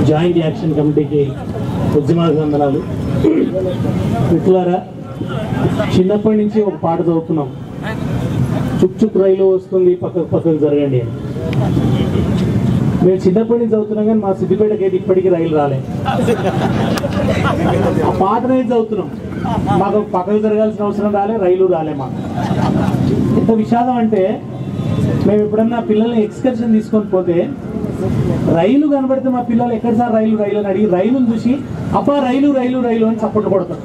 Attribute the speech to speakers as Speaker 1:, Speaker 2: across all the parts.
Speaker 1: Joint action కమిటీకి ఉద్యమాభివందనాలు. మిత్రులారా, చిన్నప్పటి నుంచి ఒక పాట చదువుతున్నాం, చుక్ చుక్ రైలు వస్తుంది పక్కకు జరగండి అని. మేము చిన్నప్పటి నుంచి చదువుతున్నాం కానీ మా సిద్దిపేటకి అయితే ఇప్పటికీ రైలు రాలే. ఆ పాటనే చదువుతున్నాం, మాకు పక్కకు జరగాల్సిన అవసరం రాలే, రైలు రాలే. మాకు ఎంత విషాదం అంటే, మేము ఎప్పుడన్నా పిల్లల్ని ఎక్స్కర్షన్ తీసుకొని పోతే రైలు కనబడితే మా పిల్లలు ఎక్కడ సార్ రైలు రైలు అని అడిగి రైలును చూసి అబ్బా రైలు రైలు రైలు అని చప్పట్లు కొడతారు.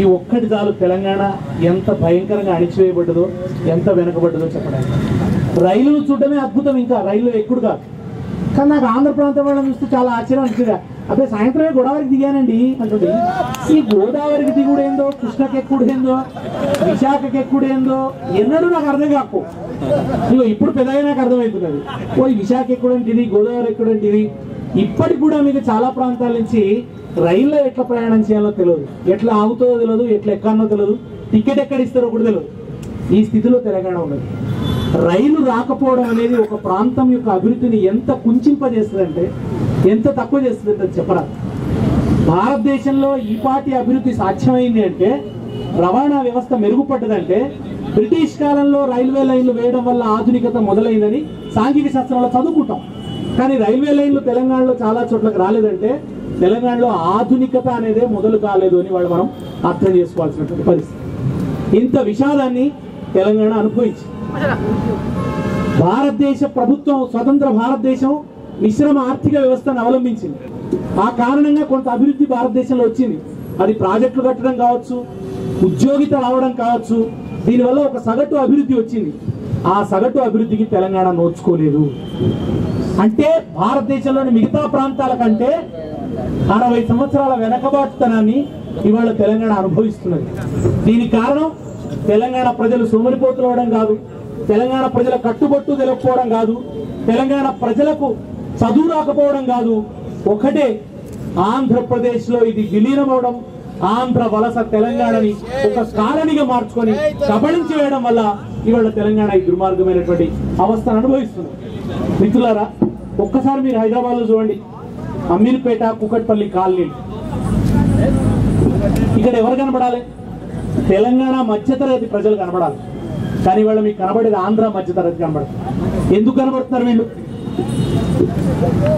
Speaker 1: ఈ ఒక్కటి చాలు తెలంగాణ ఎంత భయంకరంగా అణిచివేయబడ్డదో, ఎంత వెనకబడ్డదో చెప్పడానికి. రైలును చూడటమే అద్భుతం, ఇంకా రైలు ఎక్కుడు కాదు. కానీ నాకు ఆంధ్ర ప్రాంతం వాళ్ళని చూస్తే చాలా ఆశ్చర్యం అనిపిస్తుంది. అదే సాయంత్రమే గోదావరికి దిగానండి అంటుంది. ఈ గోదావరికి దిగుడు ఏందో, కృష్ణకి ఎక్కుడు ఏందో, విశాఖకి ఎక్కుడు ఏందో ఎన్నడూ నాకు అర్థం కాకు. ఇగో ఇప్పుడు పెద్దగా నాకు అర్థమవుతున్నది. ఓ ఈ విశాఖ ఎక్కుడంటిది, గోదావరి ఎక్కుడంటిది. ఇప్పటికి కూడా మీకు చాలా ప్రాంతాల నుంచి రైల్లో ఎట్లా ప్రయాణం చేయాలో తెలియదు, ఎట్లా ఆగుతుందో తెలియదు, ఎట్లా ఎక్కానో తెలియదు, టికెట్ ఎక్కడ ఇస్తారో కూడా తెలియదు. ఈ స్థితిలో తెలంగాణ ఉన్నది. రైలు రాకపోవడం అనేది ఒక ప్రాంతం యొక్క అభివృద్ధిని ఎంత కుంచింపజేస్తుందంటే, ఎంత తక్కువ చేస్తుందంటే చెప్పరా. భారతదేశంలో ఈ పాటి అభివృద్ధి సాధ్యమైంది అంటే, రవాణా వ్యవస్థ మెరుగుపడ్డదంటే బ్రిటిష్ కాలంలో రైల్వే లైన్లు వేయడం వల్ల ఆధునికత మొదలైందని సాంఘిక శాస్త్రంలో చదువుకుంటాం. కానీ రైల్వే లైన్లు తెలంగాణలో చాలా చోట్లకు రాలేదంటే తెలంగాణలో ఆధునికత అనేదే మొదలు కాలేదు అని వాళ్ళు మనం అర్థం చేసుకోవాల్సినటువంటి పరిస్థితి. ఇంత విషాదాన్ని తెలంగాణ అనుభవించి, భారతదేశ ప్రభుత్వం, స్వతంత్ర భారతదేశం మిశ్రమ ఆర్థిక వ్యవస్థను అవలంబించింది. ఆ కారణంగా కొంత అభివృద్ధి భారతదేశంలో వచ్చింది. అది ప్రాజెక్టులు కట్టడం కావచ్చు, ఉద్యోగిత రావడం కావచ్చు. దీనివల్ల ఒక సగటు అభివృద్ధి వచ్చింది. ఆ సగటు అభివృద్ధికి తెలంగాణ నోచుకోలేదు. అంటే భారతదేశంలోని మిగతా ప్రాంతాల కంటే 60 సంవత్సరాల వెనకబాటుతనాన్ని ఇవాళ తెలంగాణ అనుభవిస్తున్నది. దీనికి కారణం తెలంగాణ ప్రజలు సోమరిపోతులు అవడం కాదు, తెలంగాణ ప్రజల కట్టుబట్టు తెలియకపోవడం కాదు, తెలంగాణ ప్రజలకు చదువు రాకపోవడం కాదు. ఒకటే, ఆంధ్రప్రదేశ్లో ఇది విలీనమవడం, ఆంధ్ర వలస తెలంగాణని ఒక కాలనిగా మార్చుకొని కబళించి వేయడం వల్ల ఇవాళ తెలంగాణ ఈ దుర్మార్గమైనటువంటి అవస్థను అనుభవిస్తుంది. మిత్రులారా, ఒక్కసారి మీరు హైదరాబాద్లో చూడండి, అమీర్పేట, కుకట్పల్లి కాలనీలు. ఇక్కడ ఎవరు కనబడాలి? తెలంగాణ మధ్యతరగతి ప్రజలు కనబడాలి. కానీ ఇవాళ మీకు కనబడేది ఆంధ్ర మధ్యతరగతి కనబడదు. ఎందుకు కనబడుతున్నారు వీళ్ళు?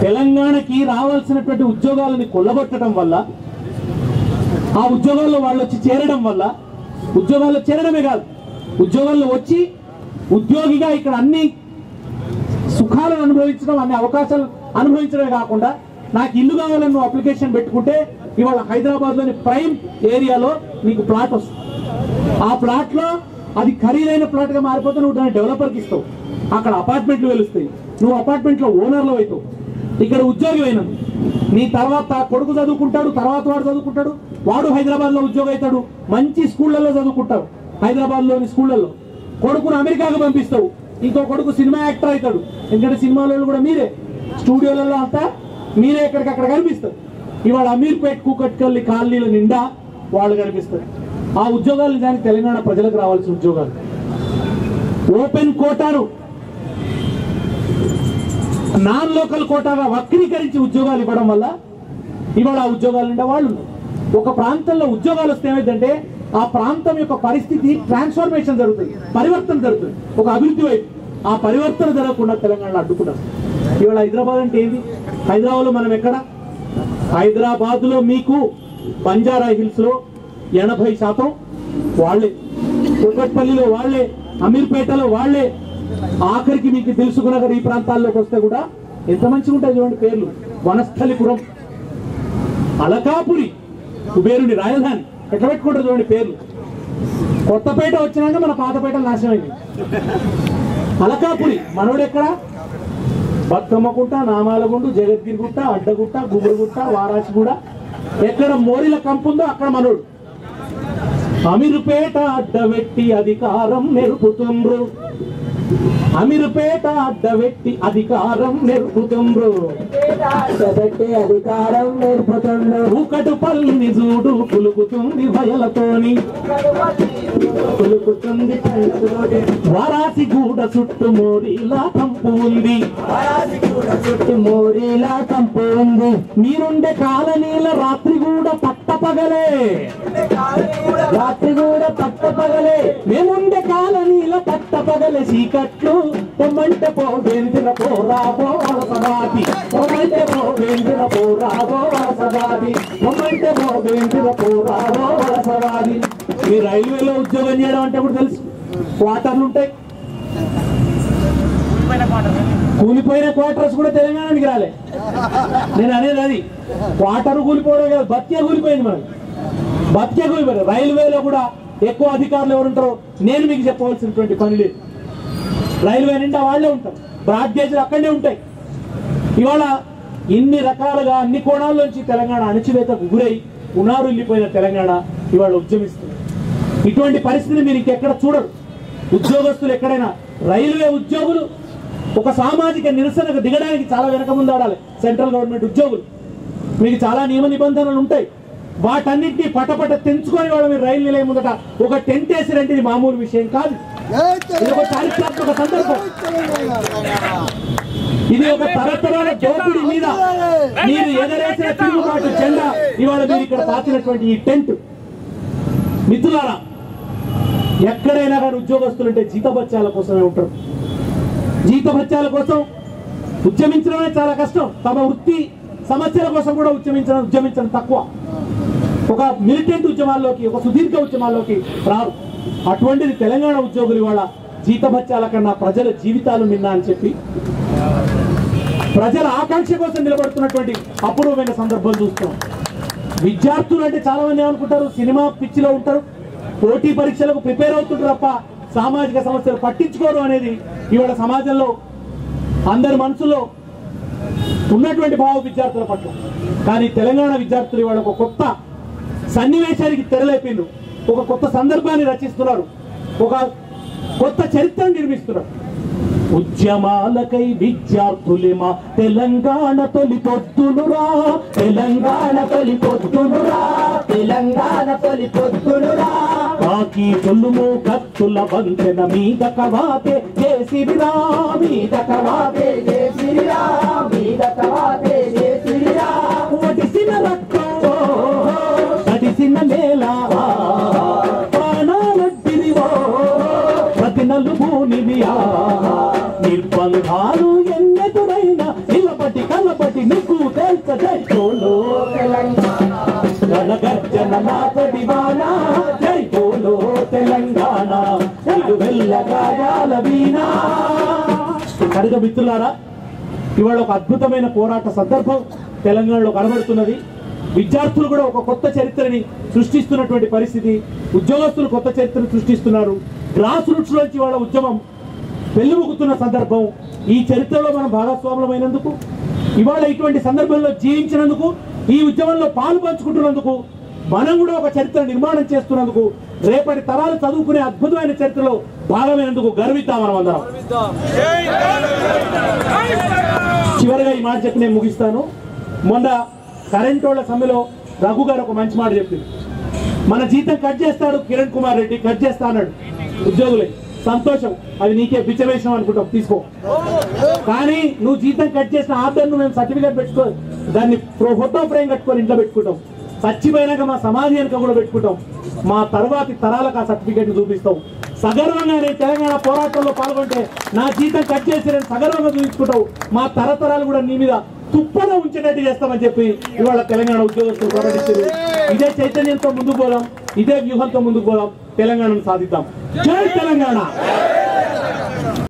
Speaker 1: తెలంగాణకి రావాల్సినటువంటి ఉద్యోగాలని కొల్లగొట్టడం వల్ల, ఆ ఉద్యోగాల్లో వాళ్ళు వచ్చి చేరడం వల్ల, ఉద్యోగాల్లో చేరడమే కాదు, ఉద్యోగాల్లో వచ్చి ఉద్యోగిగా ఇక్కడ అన్ని సుఖాలను అనుభవించడం, అన్ని అవకాశాలు అనుభవించడమే కాకుండా, నాకు ఇల్లు కావాలని నువ్వు అప్లికేషన్ పెట్టుకుంటే ఇవాళ హైదరాబాద్లోని ప్రైమ్ ఏరియాలో నీకు ప్లాట్ వస్తుంది. ఆ ప్లాట్లో అది ఖరీదైన ప్లాట్గా మారిపోతే నువ్వు దాన్ని డెవలపర్కి ఇస్తావు, అక్కడ అపార్ట్మెంట్లు వెలుస్తాయి, నువ్వు అపార్ట్మెంట్లో ఓనర్లో అవుతావు. ఇక్కడ ఉద్యోగి అయినది నీ తర్వాత కొడుకు చదువుకుంటాడు, తర్వాత వాడు చదువుకుంటాడు, వాడు హైదరాబాద్లో ఉద్యోగం అవుతాడు, మంచి స్కూళ్ళల్లో చదువుకుంటాడు. హైదరాబాద్లోని స్కూళ్ళల్లో కొడుకును అమెరికాకు పంపిస్తావు, ఇంకో కొడుకు సినిమా యాక్టర్ అవుతాడు. ఎందుకంటే సినిమాలలో కూడా మీరే, స్టూడియోలలో అంతా మీరే ఎక్కడికక్కడ కనిపిస్తారు. ఇవాళ అమీర్పేట్, కూకట్పల్లి కాలనీల నిండా వాళ్ళు కనిపిస్తారు. ఆ ఉద్యోగాలు నిజానికి తెలంగాణ ప్రజలకు రావాల్సిన ఉద్యోగాలు. ఓపెన్ కోటాను నాన్ లోకల్ కోటాగా వక్రీకరించి ఉద్యోగాలు ఇవ్వడం వల్ల ఇవాళ ఆ ఉద్యోగాలు నిండా వాళ్ళు ఉన్నారు. ఒక ప్రాంతంలో ఉద్యోగాలు వస్తే ఏమైందంటే ఆ ప్రాంతం యొక్క పరిస్థితి ట్రాన్స్ఫర్మేషన్ జరుగుతుంది, పరివర్తన జరుగుతుంది ఒక అభివృద్ధి వైపు. ఆ పరివర్తన జరగకుండా తెలంగాణలో అడ్డుకున్నారు. ఇవాళ హైదరాబాద్ అంటే ఏంది? హైదరాబాద్లో మనం ఎక్కడ? హైదరాబాద్లో మీకు బంజారా హిల్స్లో 80% వాళ్ళే, కూకట్పల్లిలో వాళ్ళే, అమీర్పేటలో వాళ్ళే. ఆఖరికి మీకు తెలుసుకున్న ఈ ప్రాంతాల్లోకి వస్తే కూడా ఎంత మంచిగా ఉంటాయి చూడండి పేర్లు. వనస్థలిపురం, అలకాపురి, కుబేరుని రాజధాని, ఎట్లా పెట్టుకుంటారు చూడండి పేర్లు. కొత్తపేట వచ్చినాక మన పాతపేట నాశనమైంది. అలకాపురి మనోడు ఎక్కడ? బతుకమ్మకుంట, నామాలగుండు, జగద్గిరిగుట్ట, అడ్డగుట్ట, గుబురుగుట్ట, వారాసిగూడ, ఎక్కడ మోరీల కంపు ఉందో అక్కడ మనోడు. అమీర్పేట అడ్డబెట్టి అధికారం నెరుపుతుండ్రు, అమీర్పేట అడ్డబెట్టి అధికారం నేర్పుతుండ్రు,
Speaker 2: అధికారం నేర్పుతుండ్రు.
Speaker 1: ఊకటుపల్లిని చూడు పులుకుతుంది భయలతోని,
Speaker 2: పులుకుతుంది
Speaker 1: వారాసి గూడ చుట్టు మోరీలా కంపు ఉంది,
Speaker 2: చుట్టూ మోరీలా కంపు ఉంది.
Speaker 1: మీరుండే కాలనీల రాత్రి కూడా పట్టపగలే,
Speaker 2: రాత్రి కూడా పట్టపగలే.
Speaker 1: మేముండే కాలనీల పట్టపగలే చీకట్లు పొమ్మంటే పోవేంద్ర పోరాబో వలసవాది, పొమ్మంటే పోవేంద్ర పోరాబో వలసవాది, పొమ్మంటే పోవేంద్ర పోరాబో వలసవాది. ఈ రైల్వేలో ఉద్యోగం చేయడం అంటే కూడా తెలుసు, క్వార్టర్లు ఉంటాయి. కూలిపోయిన క్వార్టర్స్ కూడా తెలంగాణకి రాలే. నేను అనేది అది క్వార్టర్ కూలిపోవడం కాదు, బతికే కూలిపోయింది. మనకి బతికే కూలిపోయింది. రైల్వేలో కూడా ఎక్కువ అధికారులు ఎవరు ఉంటారో నేను మీకు చెప్పవలసినటువంటి పని లేదు. రైల్వే నిండా వాళ్ళే ఉంటారు, బ్రాడ్ గేజ్లు అక్కడనే ఉంటాయి. ఇవాళ ఇన్ని రకాలుగా అన్ని కోణాల్లోంచి తెలంగాణ అణచివేతకు గురై ఉన్నారు వెళ్ళిపోయిన తెలంగాణ ఇవాళ ఉద్యమిస్తుంది. ఇటువంటి పరిస్థితి మీరు ఇంకెక్కడ చూడరు. ఉద్యోగస్తులు ఎక్కడైనా రైల్వే ఉద్యోగులు ఒక సామాజిక నిరసనకు దిగడానికి చాలా వెనక ముందు ఆడాలి. సెంట్రల్ గవర్నమెంట్ ఉద్యోగులు మీకు చాలా నియమ నిబంధనలు ఉంటాయి. వాటన్నింటినీ పటపట తెంచుకొని వాళ్ళు మీరు రైలు నిలయం ముందట ఒక టెంట్ వేసి రండి, ఇది మామూలు విషయం కాదు. ఇది ఒక చారిత్రాత్మక సందర్భం. ఇది ఒక తరతరాల దోపిడీ మీద మీరు ఎగరేసిన తిరుగుబాటు జెండా ఇవాళ మీరు ఇక్కడ పాతినటువంటి ఈ టెంట్. మిత్రులారా, ఎక్కడైనా కానీ ఉద్యోగస్తులు అంటే జీతభత్యాల కోసమే ఉంటారు. జీతభత్యాల కోసం ఉద్యమించడమే చాలా కష్టం. తమ వృత్తి సమస్యల కోసం కూడా ఉద్యమించడం తక్కువ. ఒక మిలిటెంట్ ఉద్యమాల్లోకి, ఒక సుదీర్ఘ ఉద్యమాల్లోకి రారు. అటువంటిది తెలంగాణ ఉద్యోగులు ఇవాళ జీతభత్యాల కన్నా ప్రజల జీవితాలు మిన్నా అని చెప్పి ప్రజల ఆకాంక్ష కోసం నిలబడుతున్నటువంటి అపూర్వమైన సందర్భం చూస్తున్నాం. విద్యార్థులు అంటే చాలా మంది ఏమనుకుంటారు, సినిమా పిచ్చిలో ఉంటారు, పోటీ పరీక్షలకు ప్రిపేర్ అవుతుంటారు తప్ప సామాజిక సమస్యలు పట్టించుకోరు అనేది ఇవాళ సమాజంలో అందరి మనసులో ఉన్నటువంటి భావ విద్యార్థుల పట్ల. కానీ తెలంగాణ విద్యార్థులు ఇవాళ ఒక కొత్త సన్నివేశానికి తెరలేపిండ్రు, ఒక కొత్త సందర్భాన్ని రచిస్తున్నారు, ఒక కొత్త చరిత్రను నిర్మిస్తున్నారు. ఉద్యమాలకై విద్యార్థులేమా తెలంగాణ తొలి పొద్దునురా, తెలంగాణ తొలి పొద్దునురా,
Speaker 2: తెలంగాణ తొలి పొద్దునురా.
Speaker 1: కాకి తొలుము కత్తుల వంతెన మీద కవాతే జేసిరిరా,
Speaker 2: మీద కవాతే జేసిరిరా, మీద కవాతే జేసిరిరా.
Speaker 1: ఒడిసిన రక్తం తడిసిన నేల ప్రాణాలడ్డిరివో ప్రతి నలుగునివియా. నిర్బంధాలు ఎన్నెదురైనా నిలబడి కలబడి నీకు తెలుసో
Speaker 2: తెలంగాణ
Speaker 1: గర్జన నాటడివానా, జై బోలో తెలంగాణ, ఇది వెళ్ళగాయాల వీణా. కనుక మిత్రులారా, ఇవాళ ఒక అద్భుతమైన పోరాట సందర్భం తెలంగాణలో కనబడుతున్నది. విద్యార్థులు కూడా ఒక కొత్త చరిత్రని సృష్టిస్తున్నటువంటి పరిస్థితి, ఉద్యోగస్తులు కొత్త చరిత్రను సృష్టిస్తున్నారు. గ్రాస్ రూట్స్ నుంచి వాళ్ళ ఉద్యమం వెల్లుముకుతున్న సందర్భం. ఈ చరిత్రలో మనం భాగస్వాములమైనందుకు, ఇవాళ ఇటువంటి సందర్భంలో జీవించినందుకు, ఈ ఉద్యమంలో పాలు పంచుకుంటున్నందుకు, మనం కూడా ఒక చరిత్ర నిర్మాణం చేస్తున్నందుకు, రేపటి తరాలు చదువుకునే అద్భుతమైన చరిత్రలో భాగమైనందుకు గర్విద్దాం మనం అందరం. చివరిగా ఈ మాట చెప్పి నేను ముగిస్తాను. మొన్న కరెంట్ వాళ్ళ సమ్మెలో రఘు గారు ఒక మంచి మాట చెప్పింది. మన జీతం కట్ చేస్తాడు కిరణ్ కుమార్ రెడ్డి, కట్ చేస్తా అన్నాడు. ఉద్యోగులే సంతోషం, అది నీకే బిచ్చవేషం అనుకుంటాం, తీసుకో. కానీ నువ్వు జీతం కట్ చేసిన ఆర్డర్ను మేము సర్టిఫికేట్ పెట్టుకో, దాన్ని ఫోటో ఫ్రేమ్ కట్టుకొని ఇంట్లో పెట్టుకుంటాం. చచ్చిపోయినాక మా సమాజానికి కూడా పెట్టుకుంటాం. మా తర్వాతి తరాలకు ఆ సర్టిఫికేట్ చూపిస్తాం. సగర్వంగా నేను తెలంగాణ పోరాటంలో పాల్గొంటే నా జీతం కట్ చేసి నేను సగర్వంగా చూపించుకుంటావు. మా తరతరాలు కూడా నీ మీద తుప్పలో ఉంచేటట్టు చేస్తామని చెప్పి ఇవాళ తెలంగాణ ఉద్యోగస్తులు ప్రకటించారు. ఇదే చైతన్యంతో ముందుకు పోదాం, ఇదే వ్యూహంతో ముందుకు పోదాం, తెలంగాణను సాధిద్దాం. జై తెలంగాణ.